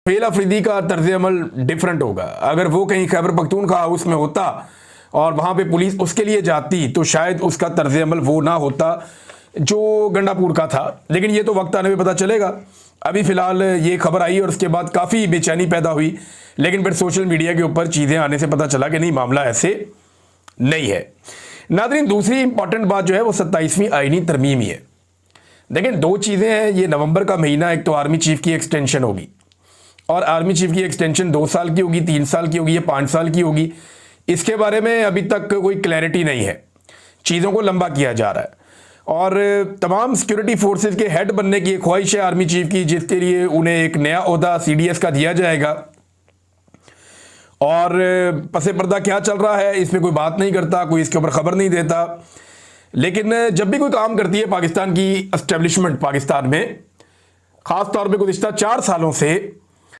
Fail Afridi का तर्ज अमल different होगा। अगर वो कहीं खैबर पख्तूनख्वा हाउस में होता और वहाँ पे पुलिस उसके लिए जाती तो शायद उसका तर्ज अमल वो ना होता जो गंडापुर का था। लेकिन ये तो वक्त आने पे पता चलेगा। अभी फ़िलहाल ये खबर आई और उसके बाद काफ़ी बेचैनी पैदा हुई, लेकिन फिर सोशल मीडिया के ऊपर चीज़ें आने से पता चला कि नहीं, मामला ऐसे नहीं है। नाज़रीन, दूसरी इंपॉर्टेंट बात जो है वो 27वीं आईनी तरमीम ही है। देखें, दो चीज़ें हैं। ये नवंबर का महीना, एक तो आर्मी चीफ की एक्सटेंशन होगी और आर्मी चीफ की एक्सटेंशन 2 साल की होगी, 3 साल की होगी या 5 साल की होगी, इसके बारे में अभी तक कोई क्लैरिटी नहीं है। चीज़ों को लंबा किया जा रहा है और तमाम सिक्योरिटी फोर्सेस के हेड बनने की एक ख्वाहिश है आर्मी चीफ की, जिसके लिए उन्हें एक नया ओहदा CDS का दिया जाएगा। और पसे पर्दा क्या चल रहा है इसमें कोई बात नहीं करता, कोई इसके ऊपर खबर नहीं देता। लेकिन जब भी कोई काम करती है पाकिस्तान की एस्टेब्लिशमेंट, पाकिस्तान में ख़ास तौर पे गुज़िश्ता 4 सालों से